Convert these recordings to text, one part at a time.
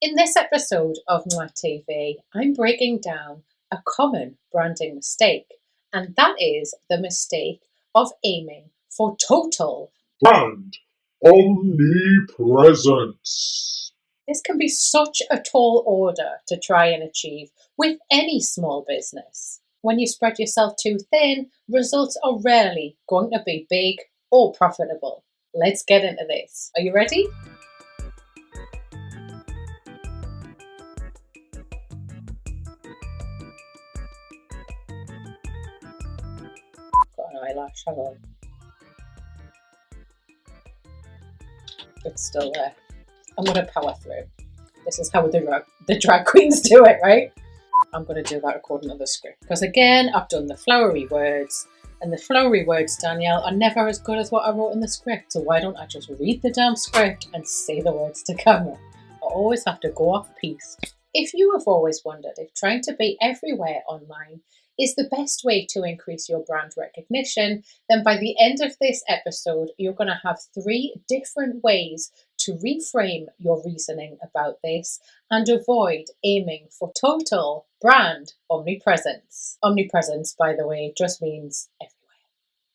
In this episode of Mwah TV, I'm breaking down a common branding mistake, and that is the mistake of aiming for total Brand Omnipresence. This can be such a tall order to try and achieve with any small business. When you spread yourself too thin, results are rarely going to be big or profitable. Let's get into this. Are you ready? Got an eyelash, hang on. It's still there. I'm going to power through. This is how the drag queens do it, right? I'm going to do that according to the script. Because again, I've done the flowery words. And the flowery words, Danielle, are never as good as what I wrote in the script. So why don't I just read the damn script and say the words to camera? I always have to go off piste. If you have always wondered if trying to be everywhere online is the best way to increase your brand recognition, then by the end of this episode, you're going to have 3 different ways to reframe your reasoning about this and avoid aiming for total brand omnipresence. Omnipresence, by the way, just means everywhere.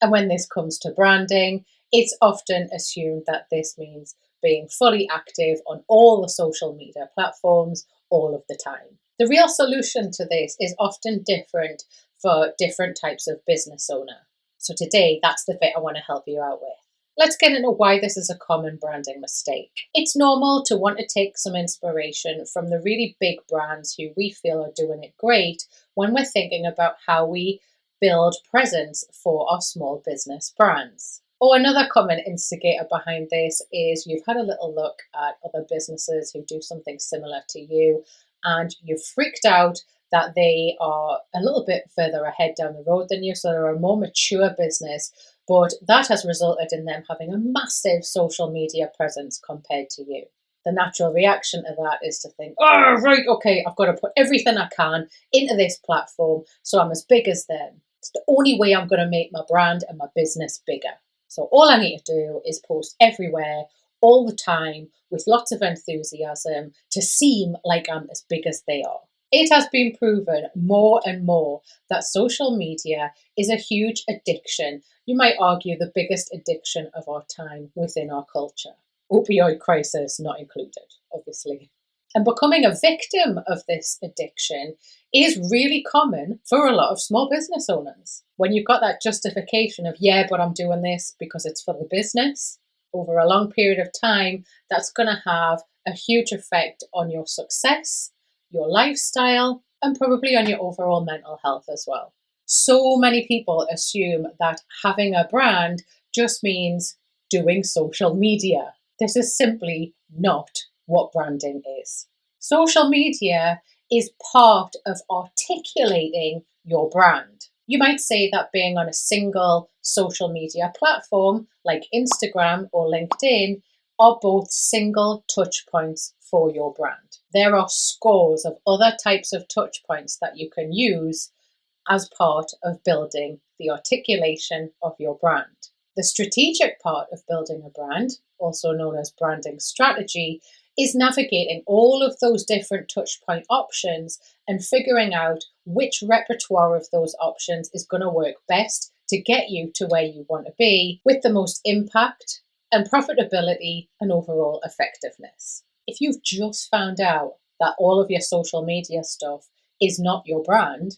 And when this comes to branding, it's often assumed that this means being fully active on all the social media platforms all of the time. The real solution to this is often different for different types of business owner. So today, that's the bit I want to help you out with. Let's get into why this is a common branding mistake. It's normal to want to take some inspiration from the really big brands who we feel are doing it great when we're thinking about how we build presence for our small business brands. Or another common instigator behind this is you've had a little look at other businesses who do something similar to you and you've freaked out that they are a little bit further ahead down the road than you, so they're a more mature business, but that has resulted in them having a massive social media presence compared to you. The natural reaction to that is to think, oh, right, okay, I've got to put everything I can into this platform so I'm as big as them. It's the only way I'm going to make my brand and my business bigger. So all I need to do is post everywhere, all the time, with lots of enthusiasm to seem like I'm as big as they are. It has been proven more and more that social media is a huge addiction. You might argue the biggest addiction of our time within our culture. Opioid crisis not included, obviously. And becoming a victim of this addiction is really common for a lot of small business owners. When you've got that justification of, yeah, but I'm doing this because it's for the business, over a long period of time, that's going to have a huge effect on your success, your lifestyle, and probably on your overall mental health as well. So many people assume that having a brand just means doing social media. This is simply not what branding is. Social media is part of articulating your brand. You might say that being on a single social media platform like Instagram or LinkedIn are both single touch points for your brand. There are scores of other types of touch points that you can use as part of building the articulation of your brand. The strategic part of building a brand, also known as branding strategy, is navigating all of those different touchpoint options and figuring out which repertoire of those options is going to work best to get you to where you want to be with the most impact and profitability and overall effectiveness. If you've just found out that all of your social media stuff is not your brand,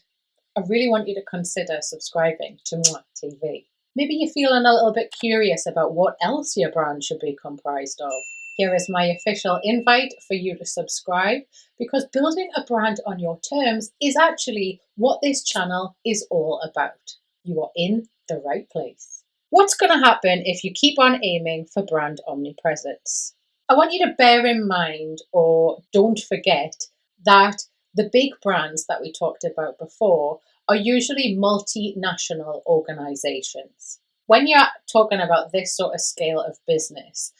I really want you to consider subscribing to Mwah TV. Maybe you're feeling a little bit curious about what else your brand should be comprised of. Here is my official invite for you to subscribe, because building a brand on your terms is actually what this channel is all about. You are in the right place. What's going to happen if you keep on aiming for brand omnipresence? I want you to bear in mind, or don't forget, that the big brands that we talked about before are usually multinational organizations. When you're talking about this sort of scale of business,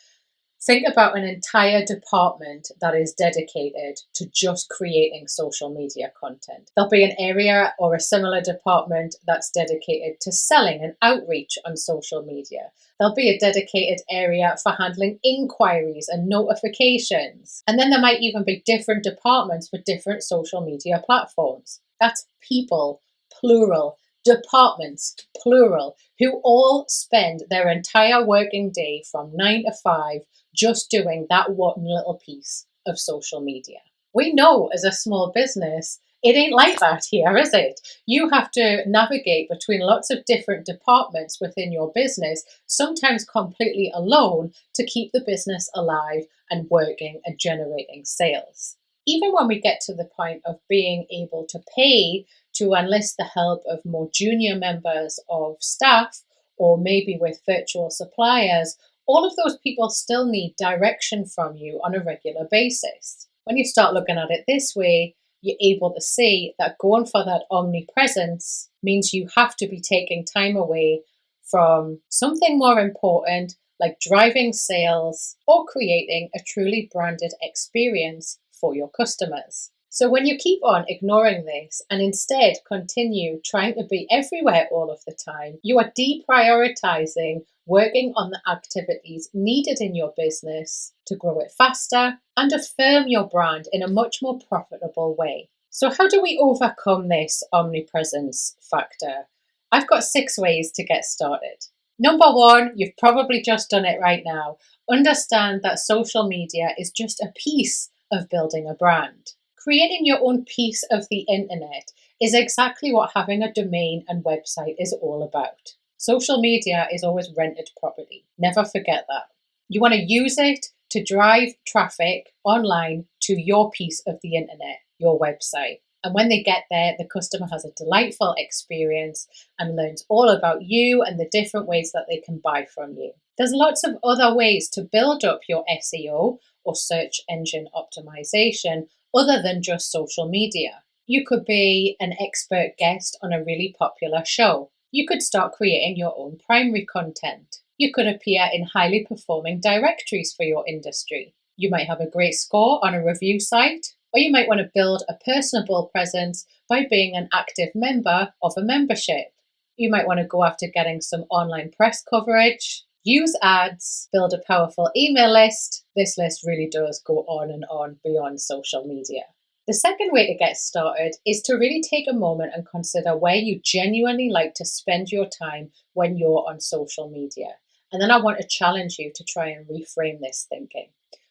Think about an entire department that is dedicated to just creating social media content. There'll be an area or a similar department that's dedicated to selling and outreach on social media. There'll be a dedicated area for handling inquiries and notifications. And then there might even be different departments for different social media platforms. That's people, plural. Departments, plural, who all spend their entire working day from 9 to 5 just doing that one little piece of social media. We know as a small business, it ain't like that here, is it? You have to navigate between lots of different departments within your business, sometimes completely alone, to keep the business alive and working and generating sales. Even when we get to the point of being able to pay to enlist the help of more junior members of staff, or maybe with virtual suppliers, all of those people still need direction from you on a regular basis. When you start looking at it this way, you're able to see that going for that omnipresence means you have to be taking time away from something more important, like driving sales or creating a truly branded experience for your customers. So when you keep on ignoring this and instead continue trying to be everywhere all of the time, you are deprioritizing working on the activities needed in your business to grow it faster and affirm your brand in a much more profitable way. So how do we overcome this omnipresence factor? I've got 6 ways to get started. Number 1, you've probably just done it right now. Understand that social media is just a piece of building a brand. Creating your own piece of the internet is exactly what having a domain and website is all about. Social media is always rented property. Never forget that. You want to use it to drive traffic online to your piece of the internet, your website. And when they get there, the customer has a delightful experience and learns all about you and the different ways that they can buy from you. There's lots of other ways to build up your SEO or search engine optimization other than just social media. You could be an expert guest on a really popular show. You could start creating your own primary content. You could appear in highly performing directories for your industry. You might have a great score on a review site, or you might want to build a personable presence by being an active member of a membership. You might want to go after getting some online press coverage, use ads, build a powerful email list. This list really does go on and on beyond social media. The second way to get started is to really take a moment and consider where you genuinely like to spend your time when you're on social media. And then I want to challenge you to try and reframe this thinking,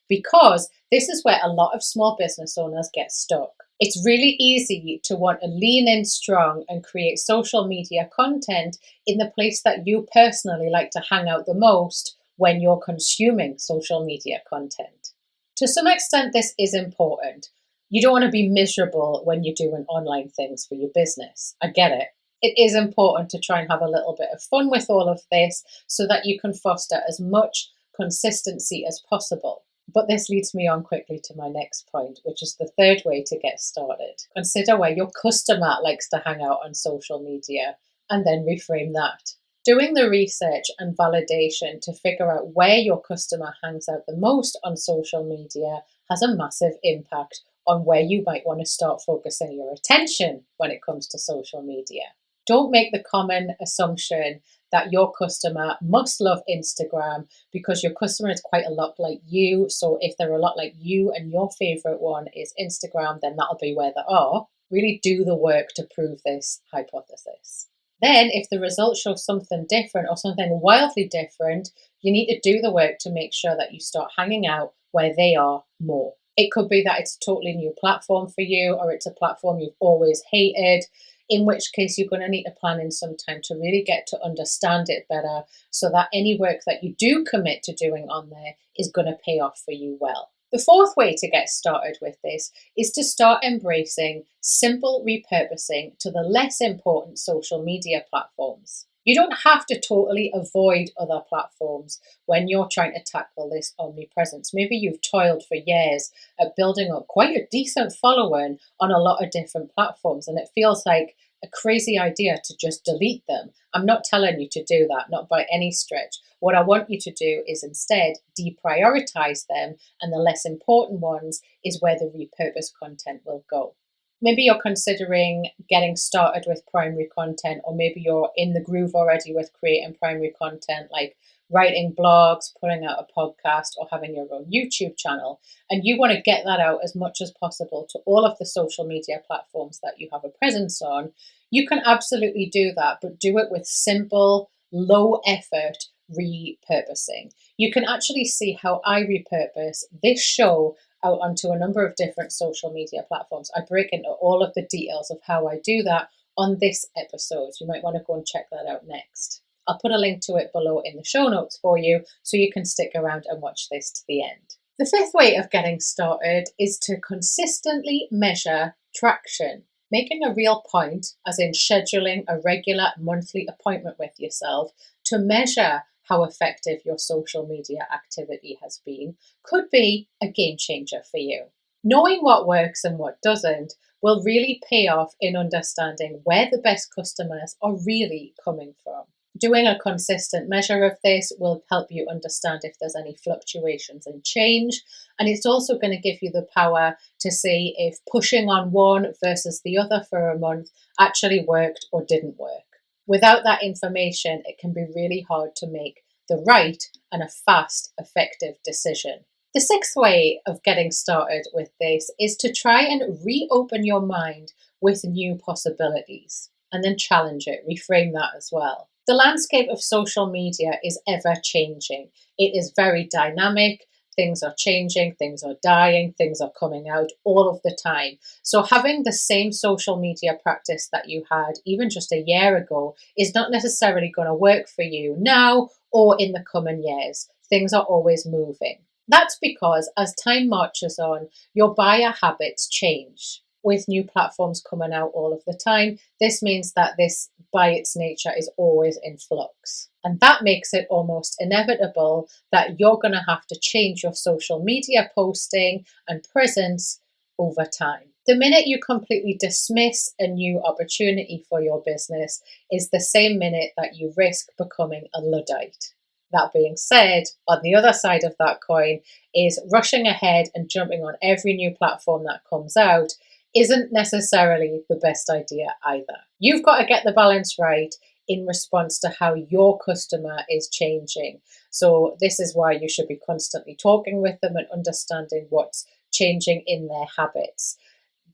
because this is where a lot of small business owners get stuck. It's really easy to want to lean in strong and create social media content in the place that you personally like to hang out the most when you're consuming social media content. To some extent, this is important. You don't want to be miserable when you're doing online things for your business. I get it. It is important to try and have a little bit of fun with all of this so that you can foster as much consistency as possible. But this leads me on quickly to my next point, which is the third way to get started. Consider where your customer likes to hang out on social media and then reframe that. Doing the research and validation to figure out where your customer hangs out the most on social media has a massive impact on where you might want to start focusing your attention when it comes to social media. Don't make the common assumption that your customer must love Instagram because your customer is quite a lot like you. So if they're a lot like you and your favorite one is Instagram, then that'll be where they are. Really do the work to prove this hypothesis. Then if the results show something different or something wildly different, you need to do the work to make sure that you start hanging out where they are more. It could be that it's a totally new platform for you, or it's a platform you've always hated, in which case you're going to need to plan in some time to really get to understand it better so that any work that you do commit to doing on there is going to pay off for you well. The fourth way to get started with this is to start embracing simple repurposing to the less important social media platforms. You don't have to totally avoid other platforms when you're trying to tackle this omnipresence. Maybe you've toiled for years at building up quite a decent following on a lot of different platforms, and it feels like a crazy idea to just delete them. I'm not telling you to do that, not by any stretch. What I want you to do is instead deprioritize them, and the less important ones is where the repurposed content will go. Maybe you're considering getting started with primary content, or maybe you're in the groove already with creating primary content, like writing blogs, putting out a podcast, or having your own YouTube channel, and you want to get that out as much as possible to all of the social media platforms that you have a presence on. You can absolutely do that, but do it with simple, low effort repurposing. You can actually see how I repurpose this show out onto a number of different social media platforms. I break into all of the details of how I do that on this episode. You might want to go and check that out next. I'll put a link to it below in the show notes for you so you can stick around and watch this to the end. The fifth way of getting started is to consistently measure traction. Making a real point, as in scheduling a regular monthly appointment with yourself to measure how effective your social media activity has been, could be a game changer for you. Knowing what works and what doesn't will really pay off in understanding where the best customers are really coming from. Doing a consistent measure of this will help you understand if there's any fluctuations in change, and it's also going to give you the power to see if pushing on one versus the other for a month actually worked or didn't work. Without that information, it can be really hard to make the right and a fast, effective decision. The sixth way of getting started with this is to try and reopen your mind with new possibilities, and then challenge it, reframe that as well. The landscape of social media is ever changing. It is very dynamic. Things are changing, things are dying, things are coming out all of the time. So having the same social media practice that you had even just a year ago is not necessarily going to work for you now or in the coming years. Things are always moving. That's because as time marches on, your buyer habits change. With new platforms coming out all of the time, this means that this, by its nature, is always in flux. And that makes it almost inevitable that you're going to have to change your social media posting and presence over time. The minute you completely dismiss a new opportunity for your business is the same minute that you risk becoming a Luddite. That being said, on the other side of that coin is rushing ahead and jumping on every new platform that comes out isn't necessarily the best idea either. You've got to get the balance right in response to how your customer is changing. So this is why you should be constantly talking with them and understanding what's changing in their habits.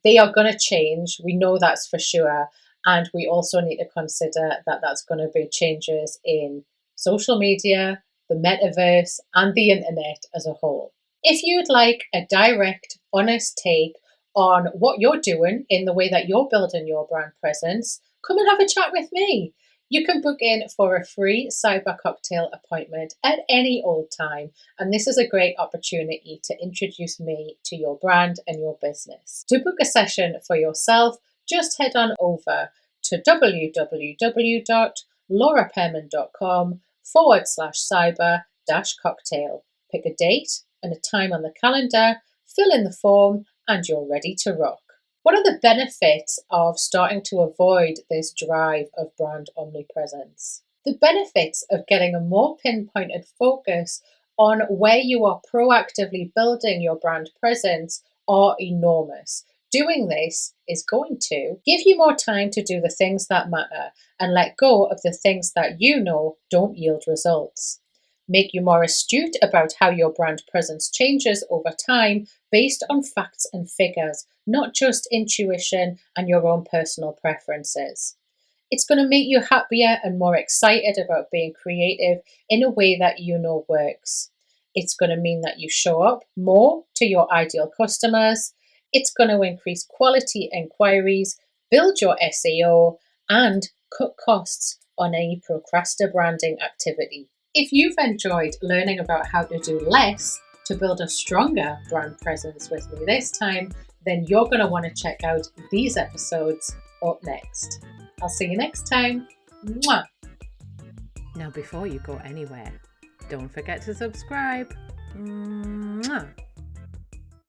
They are going to change. We know that's for sure. And we also need to consider that that's going to be changes in social media, the metaverse, and the internet as a whole. If you'd like a direct, honest take on what you're doing in the way that you're building your brand presence, come and have a chat with me. You can book in for a free cyber cocktail appointment at any old time, and this is a great opportunity to introduce me to your brand and your business. To book a session for yourself, just head on over to www.laurapearman.com/cyber-cocktail. Pick a date and a time on the calendar, fill in the form, and you're ready to rock. What are the benefits of starting to avoid this drive of brand omnipresence? The benefits of getting a more pinpointed focus on where you are proactively building your brand presence are enormous. Doing this is going to give you more time to do the things that matter and let go of the things that you know don't yield results. Make you more astute about how your brand presence changes over time based on facts and figures, not just intuition and your own personal preferences. It's going to make you happier and more excited about being creative in a way that you know works. It's going to mean that you show up more to your ideal customers. It's going to increase quality inquiries, build your SEO, and cut costs on any procrastinating branding activity. If you've enjoyed learning about how to do less to build a stronger brand presence with me this time, then you're going to want to check out these episodes up next. I'll see you next time. Mwah! Now, before you go anywhere, don't forget to subscribe. Mwah!